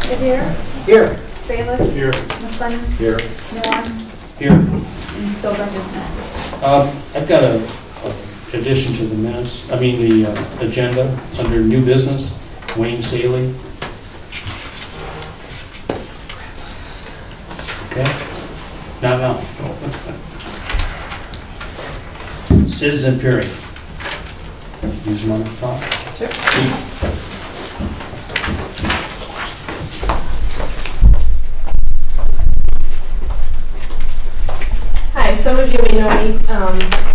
Revere, Here. Bayless, Here. McLennan, Here. Millen, Here. and Stover is next. I've got a addition to the minutes, the agenda, under new business, Wayne Saley. Okay? No. Citizen Perry. Use one to talk. Hi, some of you may know me,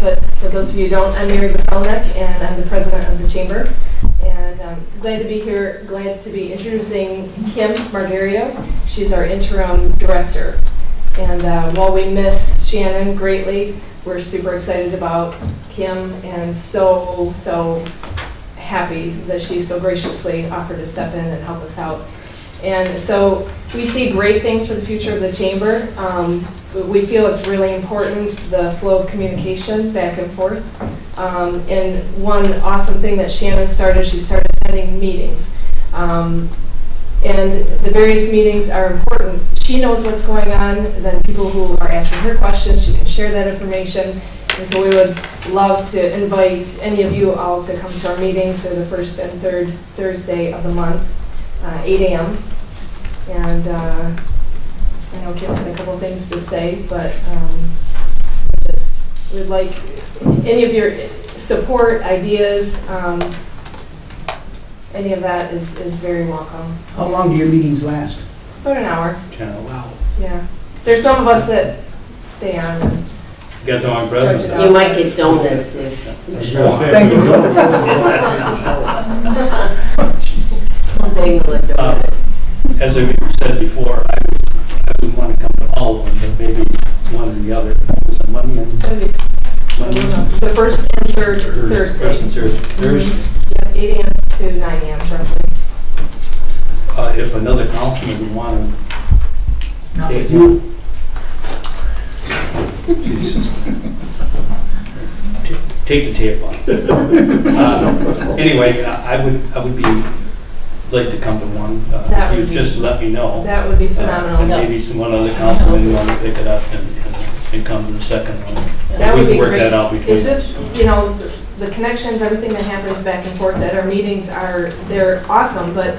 but for those of you who don't, I'm Mary Vaselnik, and I'm the president of the chamber. And I'm glad to be here, glad to be introducing Kim Margario. She's our interim director. And while we miss Shannon greatly, we're super excited about Kim and so happy that she so graciously offered to step in and help us out. And so we see great things for the future of the chamber. We feel it's really important, the flow of communication back and forth. And one awesome thing that Shannon started, she started attending meetings. And the various meetings are important. She knows what's going on, then people who are asking her questions, she can share that information. And so we would love to invite any of you all to come to our meetings. They're the first and third Thursday of the month, 8 a.m. And I know Kim had a couple things to say, but just we'd like any of your support, ideas, any of that is very welcome. How long do your meetings last? About an hour, Wow. yeah. There's some of us that stay on and You got the wrong stretch it president. out. You might get donuts if you show up. Thank you. They will do it. As I said before, I wouldn't want to come to all of them, but maybe one or the other. Was it Monday and The first and third Thursday. First and third Thursday. Yeah, 8 a.m. to 9 a.m. roughly. If another councilman would want to. Not with you. Take the tape on. Anyway, I would be like to come to one. That If you would be- just let me know. That would be And phenomenal. maybe one other councilman would want to pick it up and come to the second one. That We would can be work great. that out between It's us. just, the connections, everything that happens back and forth at our meetings they're awesome, but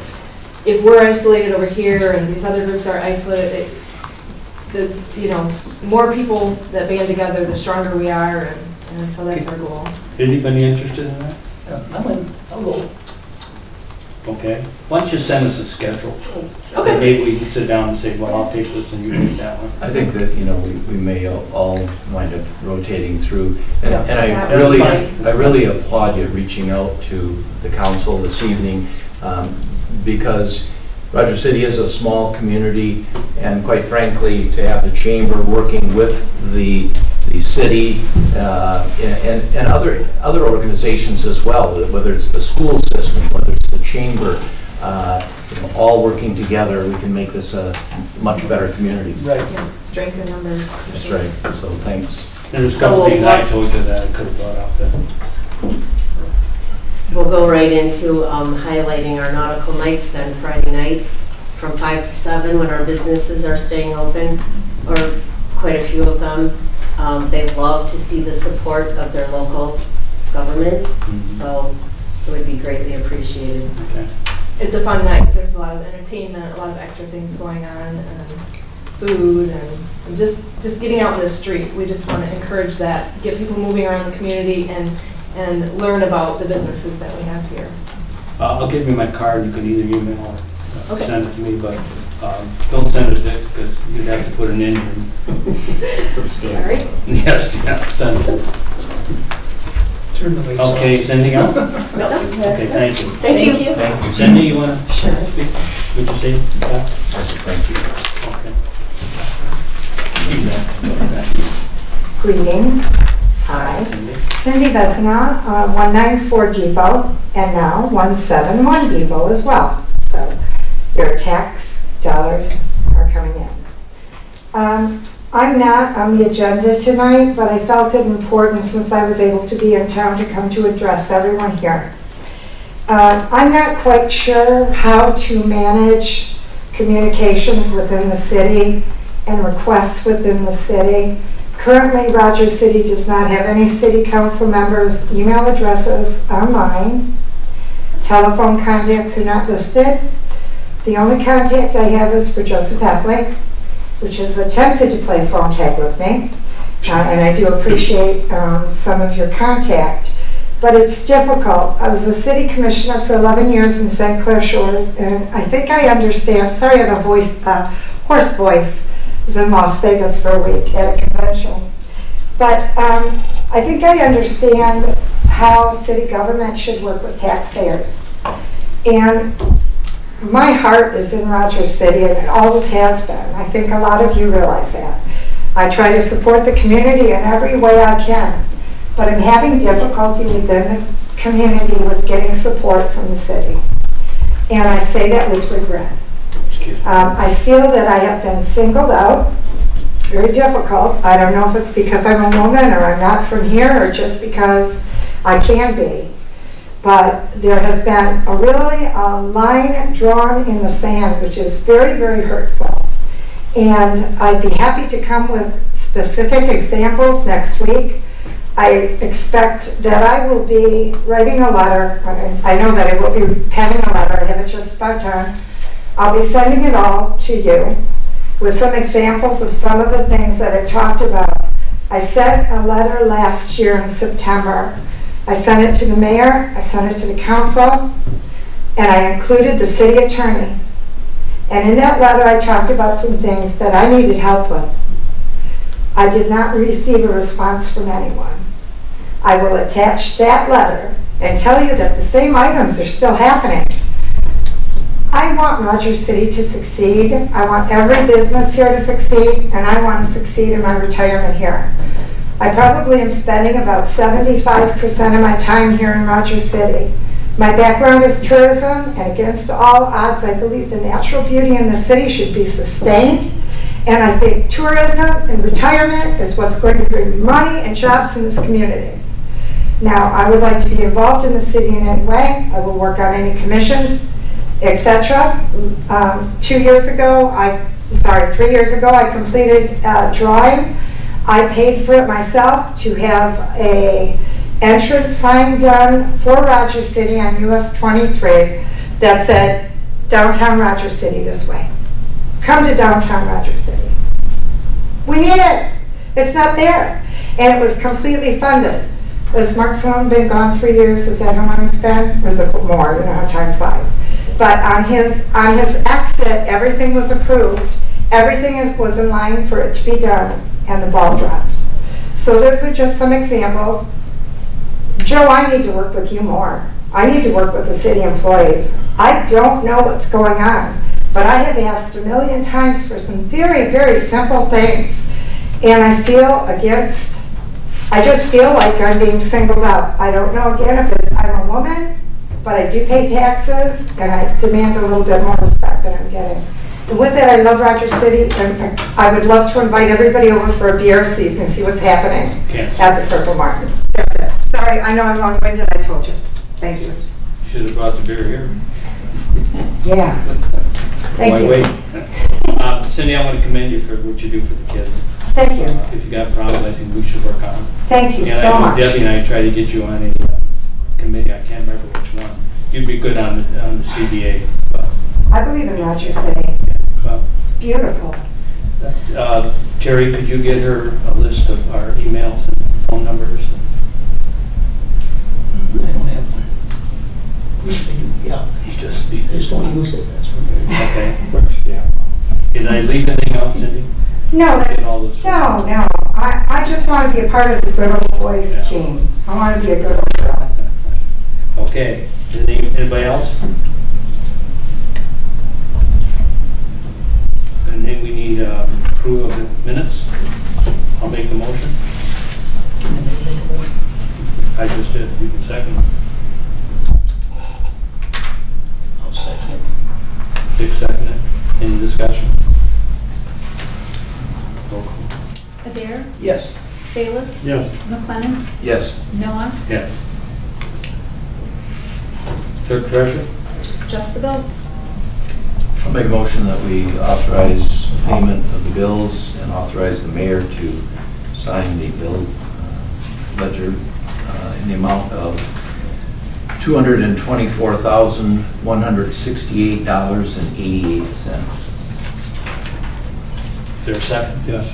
if we're isolated over here and these other groups are isolated, more people that band together, the stronger we are, and so that's our goal. Anybody interested in that? I'll go. Okay. Why don't you send us a schedule? Okay. Maybe we can sit down and say, well, I'll take this and you take that one. I think that, we may all wind up rotating through. And Yeah. and That I would really, be fine. I really applaud you reaching out to the council this evening, because Rogers City is a small community, and quite frankly, to have the chamber working with the city and other organizations as well, whether it's the school system, whether it's the chamber, all working together, we can make this a much better community. Right. Yeah, strength in numbers. That's right, so thanks. There's a couple things I told you that I could have brought up then. We'll go right into highlighting our nautical nights then, Friday night from 5 to 7 when our businesses are staying open, or quite a few of them. They love to see the support of their local government, so it would be greatly appreciated. Okay. It's a fun night. There's a lot of entertainment, a lot of extra things going on, and food, and just getting out in the street. We just want to encourage that, get people moving around the community and learn about the businesses that we have here. I'll give you my card, you can either email or Okay. send it to me, but don't send it to, because you'd have to put an engine. All right? Yes, send it. Turn the lights off. Okay, is anything else? No, Okay, thank you. Thank you. Thank you. Cindy, you want to Sure. speak? Would you say? Yeah? Thank you. Okay. Greetings. Hi. Cindy? Cindy Vesna, 194 Depot, and now 171 Depot as well. So your tax dollars are coming in. I'm not on the agenda tonight, but I felt it important since I was able to be in town to come to address everyone here. I'm not quite sure how to manage communications within the city and requests within the city. Currently, Rogers City does not have any city council members' email addresses are mine. Telephone contacts are not listed. The only contact I have is for Joseph Heffley, which has attempted to play phone tag with me. And I do appreciate some of your contact, but it's difficult. I was a city commissioner for 11 years in St. Clair Shores, and I think I understand. Sorry, I have a hoarse voice. I was in Las Vegas for a week at a convention. But I think I understand how city government should work with taxpayers. And my heart is in Rogers City, and it always has been. I think a lot of you realize that. I try to support the community in every way I can, but I'm having difficulty within the community with getting support from the city. And I say that with regret. I feel that I have been singled out, very difficult. I don't know if it's because I'm a woman or I'm not from here or just because I can be. But there has been a line drawn in the sand, which is very, very hurtful. And I'd be happy to come with specific examples next week. I expect that I will be writing a letter. I know that I will be penning a letter. I have it just about done. I'll be sending it all to you with some examples of some of the things that I talked about. I sent a letter last year in September. I sent it to the mayor, I sent it to the council, and I included the city attorney. And in that letter, I talked about some things that I needed help with. I did not receive a response from anyone. I will attach that letter and tell you that the same items are still happening. I want Rogers City to succeed. I want every business here to succeed, and I want to succeed in my retirement here. I probably am spending about 75% of my time here in Rogers City. My background is tourism, and against all odds, I believe the natural beauty in the city should be sustained. And I think tourism and retirement is what's going to bring money and jobs in this community. Now, I would like to be involved in the city in any way. I will work on any commissions, etc. 3 years ago, I completed a drawing. I paid for it myself to have a entrance sign done for Rogers City on US 23 that said, downtown Rogers City this way. Come to downtown Rogers City. We need it. It's not there. And it was completely funded. Has Mark Sloan been gone 3 years? Is that how long it's been? Or is it more? You know how time flies. But on his exit, everything was approved. Everything was in line for it to be done, and the ball dropped. So those are just some examples. Joe, I need to work with you more. I need to work with the city employees. I don't know what's going on, but I have asked a million times for some very, very simple things. And I just feel like I'm being singled out. I don't know, again, if I'm a woman, but I do pay taxes, and I demand a little bit more respect than I'm getting. And with that, I love Rogers City, and I would love to invite everybody over for a beer so you can see what's happening at the Purple Martin. That's it. Sorry, I know I'm long-winded, I told you. Thank you. You should have brought the beer here. Yeah. Thank you. Wait. Cindy, I want to commend you for what you do for the kids. Thank you. If you got problems, I think we should work on them. Thank you And so I know much. Debbie and I tried to get you on a committee, I can't remember which one. You'd be good on the CBA. I believe in Rogers City. It's beautiful. Terry, could you get her a list of our emails and phone numbers? I don't have one. Yes, I do, yeah. He's just, I just don't use it, that's what. okay. Yeah. Did I leave anything out, Cindy? No, Get all those- no. I just want to be a part of the good old boys Yeah. team. I want to be a good old girl. Okay, anybody else? And then we need approval of the minutes. I'll make the motion. I just did, you can second. I'll second it. Dick seconded. Any discussion? Roll call. Adair, Yes. Bayless, Yes. McLennan, Yes. Noah, Yes. Clerk treasurer? just the bills. I'll make a motion that we authorize payment of the bills and authorize the mayor to sign the bill ledger in the amount of $224,168.88. Is there a second? Yes.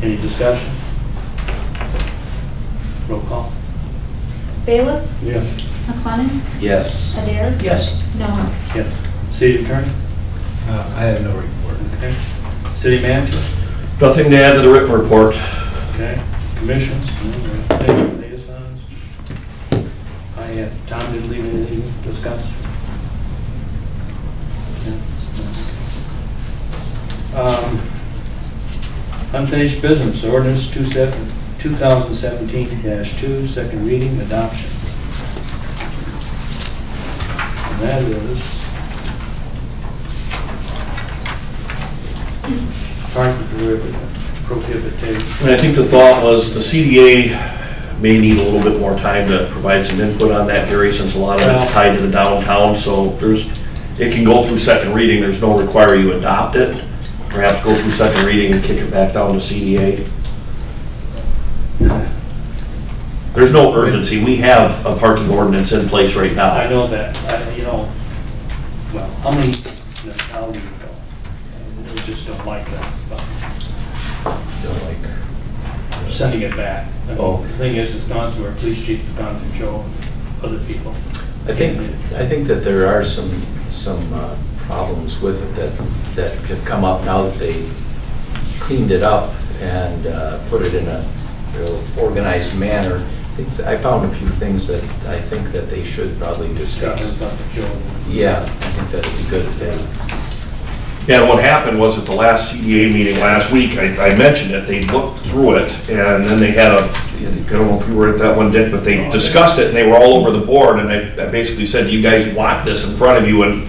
Any discussion? Roll call. Bayless? Yes. McLennan? Yes. Adair? Yes. Noah? Yes. City attorney? I have no report. Okay. City manager? Nothing to add to the written report. Okay. Commissions? Liaisons? Tom didn't leave anything to discuss? Unfinished business, ordinance 2017-2, second reading, adoption. And that is prohibited. And I think the thought was the CDA may need a little bit more time to provide some input on that, Gary, since a lot of it's tied to the downtown, so it can go through second reading, there's no require you adopt it. Perhaps go through second reading and kick it back down to CDA. There's no urgency, we have a parking ordinance in place right I now. know that, well, how many municipalities go? We just don't like that, Don't like. sending it back. I mean, Oh. The thing is, it's gone through our police chief, it's gone through Joe and other people. I think that there are some problems with it that could come up now that they cleaned it up and put it in a real organized manner. I found a few things that I think that they should probably discuss. Yeah, I think that'd be good if they. Yeah, what happened was at the last CDA meeting last week, I mentioned it, they looked through it, and then they had I don't know if you were at that one, Dick, but they discussed it, and they were all over the board, and I basically said, do you guys want this in front of you? And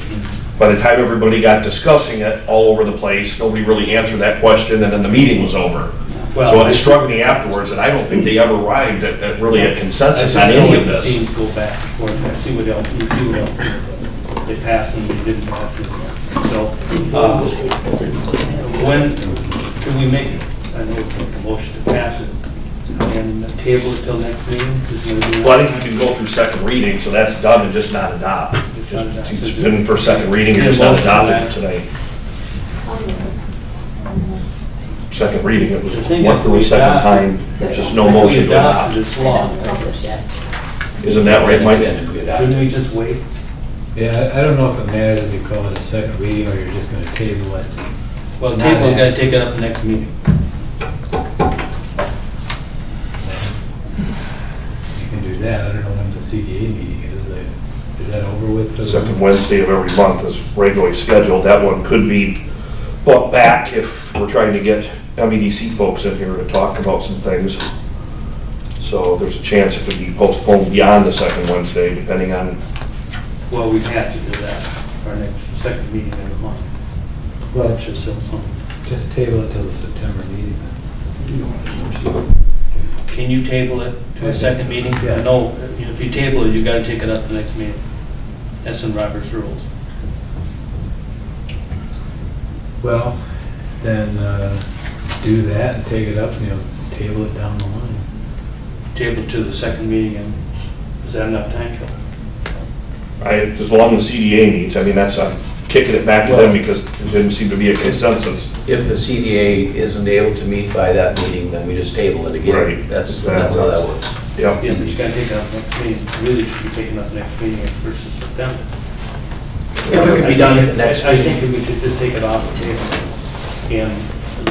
by the time everybody got discussing it all over the place, nobody really answered that question, and then the meeting was over. So it struck me afterwards, and I don't think they ever arrived at really a consensus on any of this. Teams go back and forth, and see what else, they passed and they didn't pass it. So, when can we make, I know we make a motion to pass it, and table it till next meeting? Well, I think you can go through second reading, so that's done and just not adopt. It's been for second reading, you're just not adopting it tonight. Second reading, it was went through a second time, there's just no motion to adopt. It's law. Isn't that right, Mike? If we adopt Shouldn't it. we just wait? Yeah, I don't know if it matters if you call it a second reading or you're just gonna table it. Well, table, we gotta take it up next meeting. You can do that. I don't know when the CDA meeting is. Is that over with? for the- Second Wednesday of every month is regularly scheduled. That one could be brought back if we're trying to get MEDC folks in here to talk about some things. So there's a chance it could be postponed beyond the second Wednesday, depending on, Well, we have to do that, our next, second meeting of the month. Well, Just so, just table it till the September meeting. can you table it to a second meeting? Yeah. No, if you table it, you gotta take it up the next meeting. That's in Robert's rules. Well, then do that and take it up, table it down the line. Table to the second meeting, and is that enough time, Joe? as long as the CDA needs, I mean, that's, kicking it back to them because there didn't seem to be a consensus. If the CDA isn't able to meet by that meeting, then we just table it again. Right. That's how that works. Yep. Yeah, but you gotta take it up next meeting, really should be taken up next meeting versus September. If it could be done at the next I meeting, think we should just take it off the table and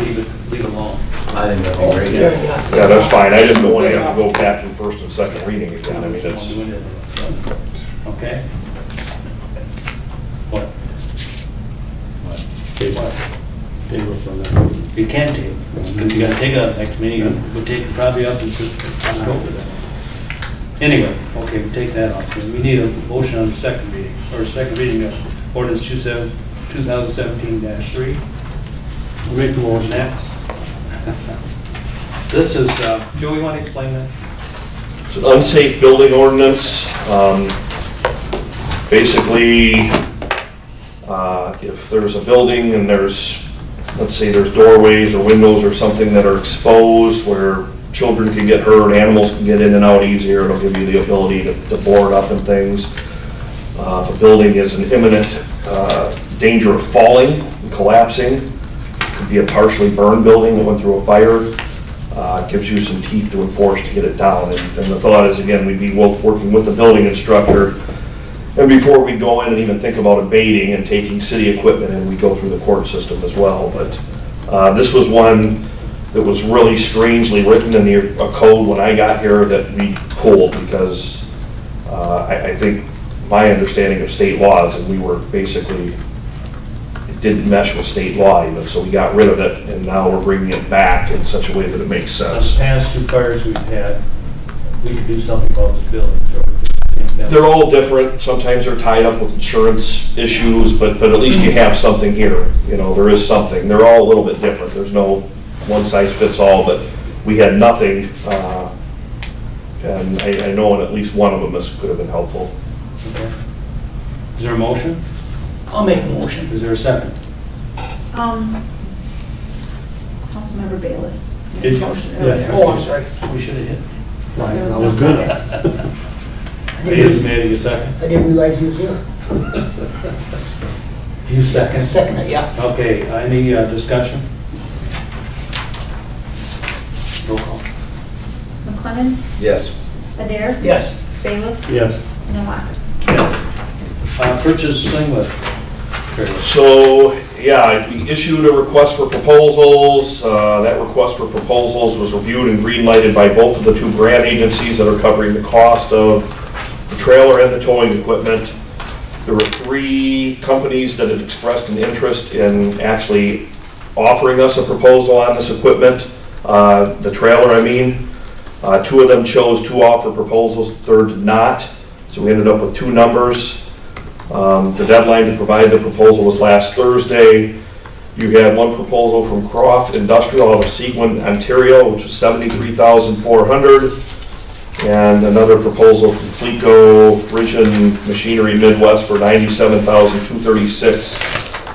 leave it alone. I think that'd be great. Yeah, that's fine. I didn't know when I have to go back to first and second reading again. I mean, it's, Okay? What? You can table, because you gotta take it up next meeting, we'll take it probably up and go for that. Anyway, okay, we take that off. We need a motion on the second reading, or second reading of ordinance 2017-3. Make the motion next. This is, Joe, you want to explain that? it's an unsafe building ordinance. Basically, If there's a building and there's, let's say there's doorways or windows or something that are exposed where children can get hurt, animals can get in and out easier, it'll give you the ability to board up and things. If a building is in imminent danger of falling and collapsing, it could be a partially burned building that went through a fire, it gives you some teeth to enforce to get it down. And the thought is, again, we'd be working with the building instructor, and before we go in and even think about abating and taking city equipment in, we go through the court system as well. But this was one that was really strangely written in a code when I got here that we pulled because I think my understanding of state laws, and we were basically, it didn't mesh with state law even, so we got rid of it, and now we're bringing it back in such a way that it makes The sense. past 2 fires we've had, we could do something about this building. So They're all different, sometimes they're tied up with insurance issues, but at least you have something here, you know, there is something. They're all a little bit different, there's no one size fits all, but we had nothing, and I know in at least one of them this could have been helpful. Okay. Is there a motion? I'll make a motion. Is there a second? Councilmember Bayless. made Did a you? motion Yes. earlier. Oh, I'm sorry. We should have hit. There was I no was good. second. Bailey's made a second. I didn't realize he was here. You second? Second, yeah. Okay, any discussion? Roll call. McLennan, Yes. Adair, Yes. Bayless, Yes. Nowak. Purchase singlet. So, yeah, we issued a request for proposals. That request for proposals was reviewed and green-lighted by both of the 2 grant agencies that are covering the cost of the trailer and the towing equipment. There were 3 companies that had expressed an interest in actually offering us a proposal on this equipment, the trailer, I mean. 2 of them chose to offer proposals, the 3rd did not. So we ended up with 2 numbers. The deadline to provide the proposal was last Thursday. You had one proposal from Croft Industrial out of Seguin, Ontario, which was $73,400, and another proposal from Fleco Frisian Machinery Midwest for $97,236.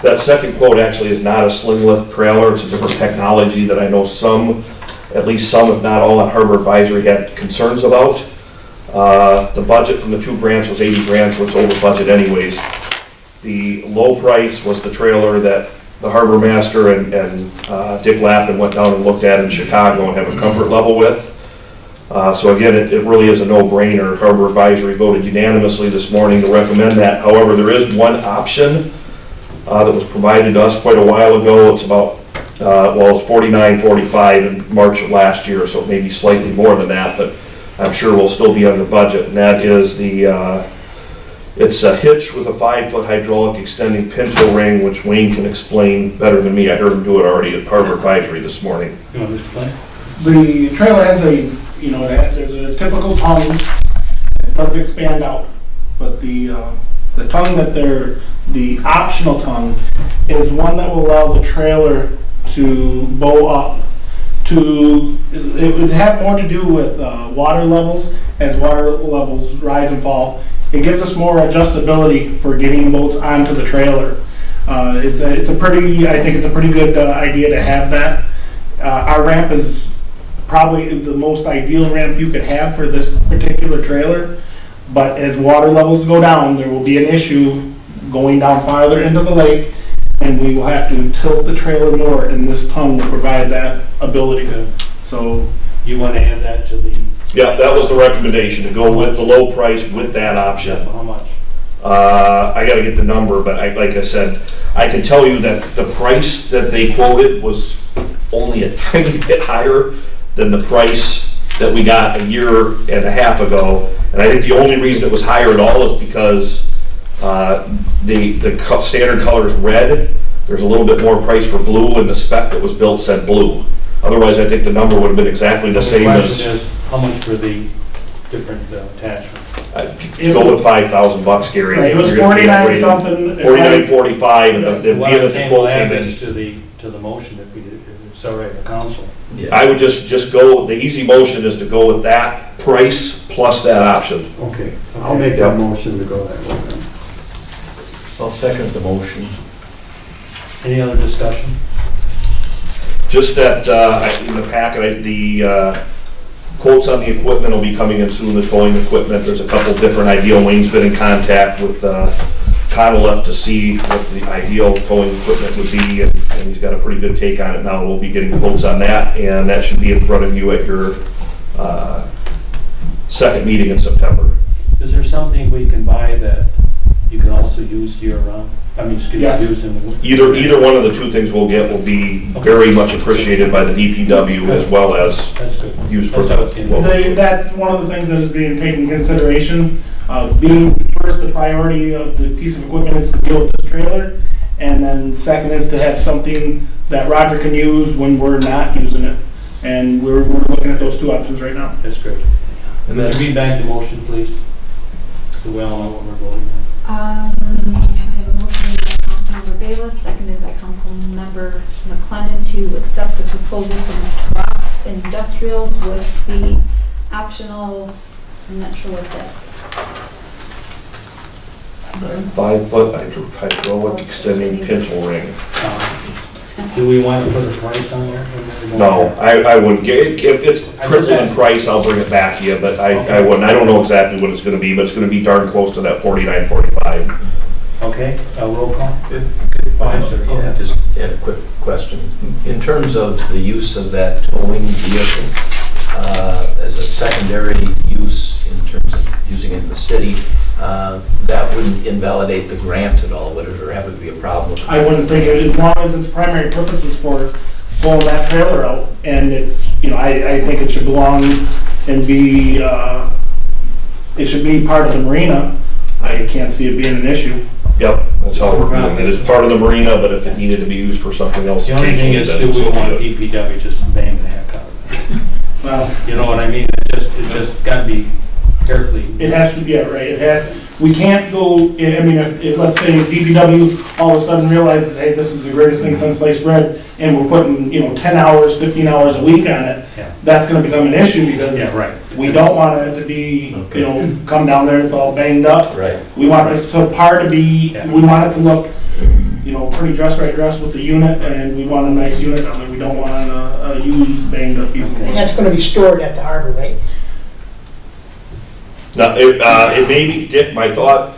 That second quote actually is not a sling lift trailer. It's a different technology that I know some, at least some, if not all, on Harbor Advisory had concerns about. The budget from the 2 grants was 80 grand, so it's over budget anyways. The low price was the trailer that the harbor master and Dick Lappin went down and looked at in Chicago and have a comfort level with. So again, it really is a no-brainer. Harbor Advisory voted unanimously this morning to recommend that. However, there is one option that was provided to us quite a while ago. It's about, well, it's $49.45 in March of last year, so it may be slightly more than that, but I'm sure we'll still be under budget, and that is it's a hitch with a 5-foot hydraulic extending pinto ring, which Wayne can explain better than me. I heard him do it already at Harbor Advisory this morning. You want to explain? The trailer has there's a typical tongue, it does expand out, but the tongue the optional tongue is one that will allow the trailer to bow up. It would have more to do with water levels. As water levels rise and fall, it gives us more adjustability for getting boats onto the trailer. I think it's a pretty good idea to have that. Our ramp is probably the most ideal ramp you could have for this particular trailer, but as water levels go down, there will be an issue going down farther into the lake, and we will have to tilt the trailer more, and this tongue will provide that ability. So You want to add that to the, Yeah, that was the recommendation, to go with the low price with that option. how much? I gotta get the number, but like I said, I can tell you that the price that they quoted was only a tiny bit higher than the price that we got a year and a half ago. And I think the only reason it was higher at all is because the standard color is red. There's a little bit more price for blue, and the spec that was built said blue. Otherwise, I think the number would have been exactly the same The as. question is, how much for the different attachments? Go with $5,000, Gary. Right, it was 49 something. 49.45, and the So why bid don't of the we quote add came this in. to the motion if it's all right with council? I would just go, the easy motion is to go with that price plus that option. Okay, I'll make that motion to go that way then. I'll second the motion. Any other discussion? Just that, in the packet, the quotes on the equipment will be coming in soon, the towing equipment. There's a couple different ideal. Wayne's been in contact with Connell left to see what the ideal towing equipment would be, and he's got a pretty good take on it now. We'll be getting quotes on that, and that should be in front of you at your second meeting in September. Is there something we can buy that you can also use year-round? I mean, excuse me, Yes. use in the... Either one of the two things we'll get will be very much appreciated by the DPW as well as That's good. used for. That's what I was getting at. That's one of the things that is being taken into consideration. Being first, the priority of the piece of equipment is to deal with this trailer, and then second is to have something that Roger can use when we're not using it. And we're looking at those two options right now. That's great. And Would that's, you read back the motion, please? So we all know what we're voting on. I have a motion made by Councilmember Bayless, seconded by Councilmember McLennan to accept the proposal from Rock Industrial with the optional, I'm not sure what that. 5-foot hydraulic extending pintle ring. Do we want to put a price on there? No, I wouldn't get, if it's triple in price, I'll bring it back to you, but I wouldn't. I don't know exactly what it's gonna be, but it's gonna be darn close to that 49, 45. Okay, roll call? Fine, sir. Yeah, just had a quick question. In terms of the use of that towing vehicle as a secondary use in terms of using it in the city, that wouldn't invalidate the grant at all, would it, or have it be a problem with? I wouldn't think it, as long as its primary purpose is for pulling that trailer out, and it's, I think it should belong and be, it should be part of the marina. I can't see it being an issue. Yep, that's how we're doing it. It's part of the marina, but if it needed to be used for something else. The only thing is, occasionally, do we then want so be it. DPW just bang the heck out of it? Well, You know what I mean? It just gotta be carefully. it has to be, yeah, right, it has, we can't go, I mean, if let's say DPW all of a sudden realizes, hey, this is the greatest thing since sliced bread, and we're putting, 10 hours, 15 hours a week on it, Yeah. that's gonna become an issue, because Yeah, right. we don't want it to be, Okay. come down there, it's all banged up. Right. We want this to par to be, Yeah. we want it to look, pretty dress with the unit, and we want a nice unit down there, we don't want a used, banged up piece of And equipment. that's gonna be stored at the harbor, right? Now, it may be, Dick, my thought,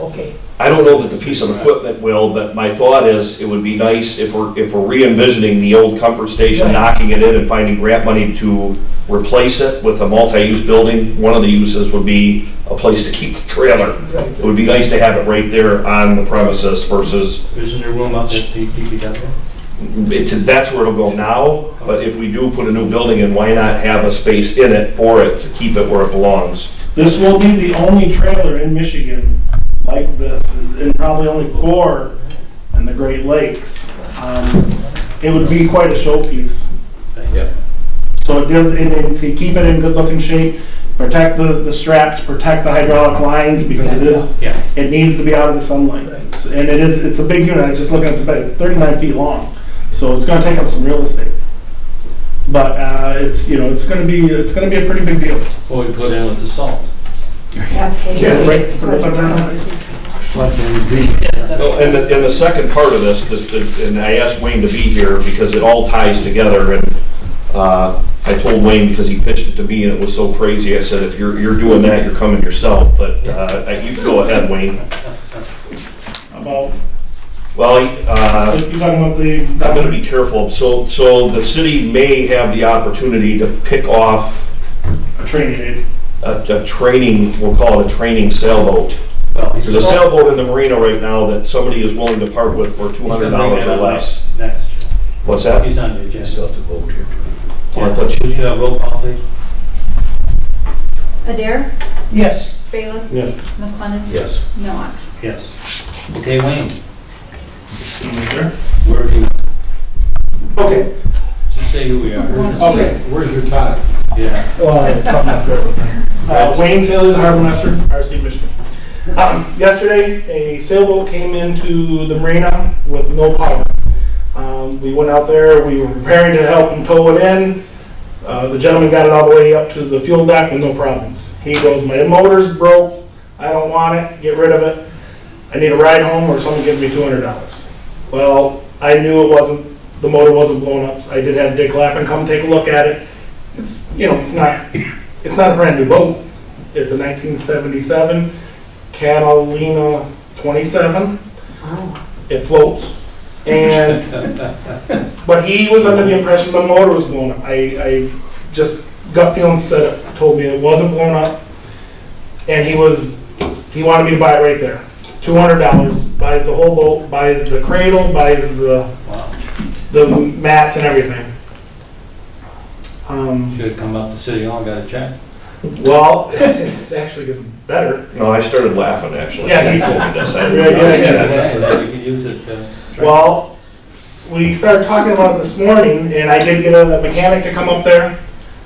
Okay. I don't know that the piece of equipment will, but my thought is, it would be nice if we're re-envisioning the old comfort station, Right. knocking it in and finding grant money to replace it with a multi-use building. One of the uses would be a place to keep the trailer. Right. It would be nice to have it right there on the premises versus, Isn't there room up at the DPW? that's where it'll go now. But if we do put a new building in, why not have a space in it for it to keep it where it belongs? This will be the only trailer in Michigan like this, and probably only 4 in the Great Lakes. It would be quite a showpiece. Yep. So it does, to keep it in good looking shape, protect the straps, protect the hydraulic lines, because Yeah. it needs to be out of the sunlight. And it's a big unit, I was just looking at it's 39 feet long, so it's gonna take up some real estate. But, it's gonna be a pretty big deal. What we put in with the salt. Absolutely. Yeah, right. Put it up there. No, and the second part of this, and I asked Wayne to be here because it all ties together, and I told Wayne, because he pitched it to me and it was so crazy, I said, if you're doing that, you're coming yourself, but you go ahead, Wayne. About, Well, you're talking about the. I'm gonna be careful, so the city may have the opportunity to pick off A training aid. a training, we'll call it a training sailboat. Well, There's a sailboat in the marina right now that somebody is willing to part with for $200 or less. Next. What's that? He's on the You agenda. still have to vote here. Oh, I thought you- Would you have roll call, please? Adair, Yes. Bayless. Yes. McLennan. Yes. Noah. Yes. Okay, Wayne, Sure. where are you? Okay. Just say who we are. Okay. Where's your tie? Yeah. Wayne Saley, the harbor master, RC Michigan. Yesterday, a sailboat came into the marina with no power. We went out there, we were preparing to help him tow it in. The gentleman got it all the way up to the fuel deck with no problems. He goes, my motor's broke, I don't want it, get rid of it. I need a ride home or someone give me $200. Well, I knew the motor wasn't blown up. I did have Dick Lappin come take a look at it. It's, it's not a brand new boat. It's a 1977 Catalina 27. Oh, It floats. And, but he was under the impression the motor was blown up. I just, gut feeling told me it wasn't blown up. And he wanted me to buy it right there. $200, buys the whole boat, buys the cradle, buys the mats and everything. Should have come up to City Hall and got a check. Well, it actually gets better. No, I started laughing, actually. Yeah, he told me this. I Yeah, yeah, yeah. So that you could use it. Well, we started talking about it this morning, and I did get a mechanic to come up there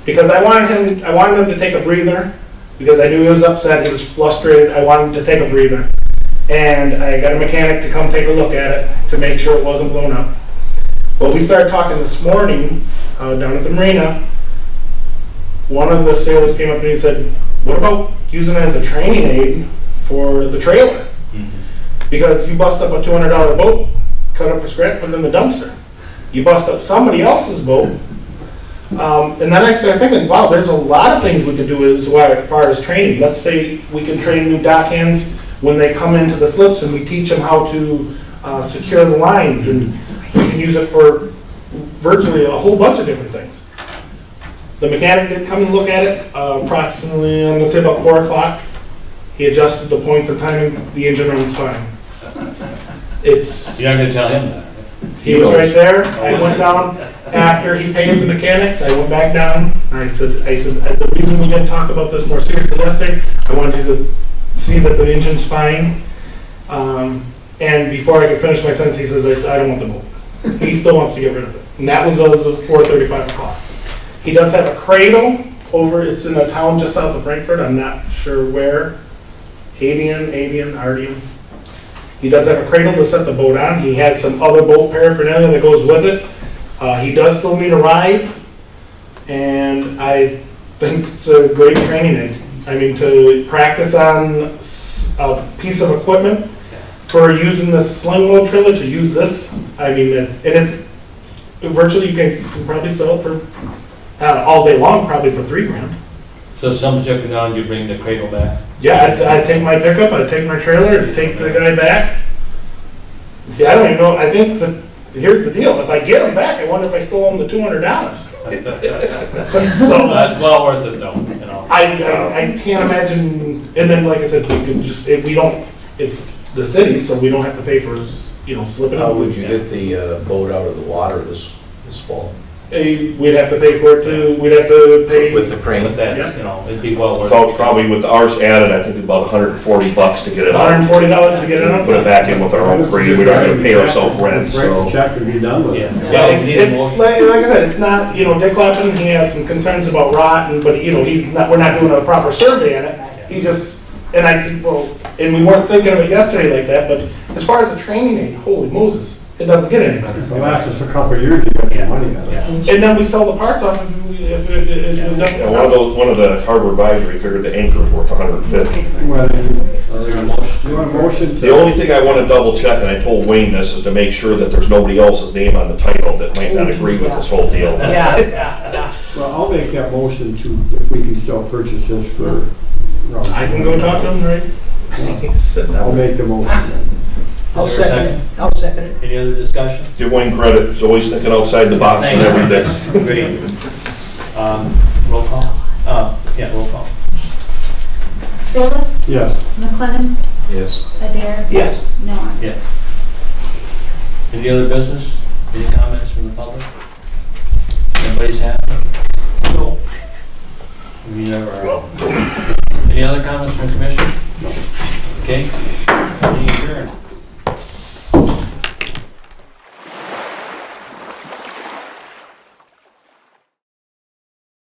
because I wanted him to take a breather because I knew he was upset, he was frustrated. I wanted him to take a breather, and I got a mechanic to come take a look at it to make sure it wasn't blown up. Well, we started talking this morning down at the marina. One of the sailors came up to me and said, "What about using it as a training aid for the trailer? Because you bust up a $200 boat, cut up for scrap, put it in the dumpster. You bust up somebody else's boat." And then I started thinking, wow, there's a lot of things we could do as far as training. Let's say we can train new dock hands when they come into the slips and we teach them how to secure the lines, and we can use it for virtually a whole bunch of different things. The mechanic did come and look at it approximately, I'm gonna say about 4 o'clock. He adjusted the points of timing, the engine runs fine. It's, You're not gonna tell him that. he was right there. I went down after he paid the mechanics. I went back down. I said, the reason we didn't talk about this more seriously yesterday, I wanted you to see that the engine's fine. And before I could finish my sentence, he says, I don't want the boat. He still wants to get rid of it. And that was as of 4:35 o'clock. He does have a cradle over, it's in a town just south of Frankfurt. I'm not sure where. Ardian. He does have a cradle to set the boat on. He has some other boat paraphernalia that goes with it. He does still need a ride, and I think it's a great training aid. I mean, to practice on a piece of equipment for using the sling load trailer, to use this, I mean, it's virtually, you can probably sell it for, all day long, probably for $3,000. So if someone took it down, you bring the cradle back? Yeah, I'd take my pickup, I'd take my trailer, I'd take the guy back. See, I don't even know, I think here's the deal, if I get him back, I wonder if I still owe him the $200. So, That's well worth it though, you know. I can't imagine, and then, like I said, we could just, it's the city, so we don't have to pay for, slipping How out. would you get the boat out of the water this fall? We'd have to pay for it too, we'd have to pay. With the crane? But that, it'd be well worth So it. probably with ours added, I think it's about $140 to get it out. $140 to get it Put it up. back in with our own crane, we don't have to pay ourselves rent, so. Check and be done with it. Yeah. Yeah, we need a it's motion. like I said, it's not, Dick Lappin, he has some concerns about rot, but, we're not doing a proper survey on it. He just, and I said, well, and we weren't thinking of it yesterday like that, but as far as the training aid, holy Moses, it doesn't get any better. It'll last us a couple of years to get your money out of it. And then we sell the parts off if it Yeah, doesn't. one of the harbor advisory figured the anchor's worth $150. Well, Is there a motion? you want a motion to? The only thing I want to double check, and I told Wayne this, is to make sure that there's nobody else's name on the title that might not agree with this whole deal. Yeah. Well, I'll make that motion to, if we can still purchase this for. I can go talk to him, right? He's sitting I'll down. make the motion. I'll Is there a second it. I'll second it. Any other discussion? Give Wayne credit, he's always thinking outside the box and everything. Great. Roll call? Yeah, roll call. Bayless? Yes. McLennan? Yes. Adair? Yes. Noah? Yeah. Any other business? Any comments from the public? Anybody's happy? No. We never are. Any other comments from the commission? Okay,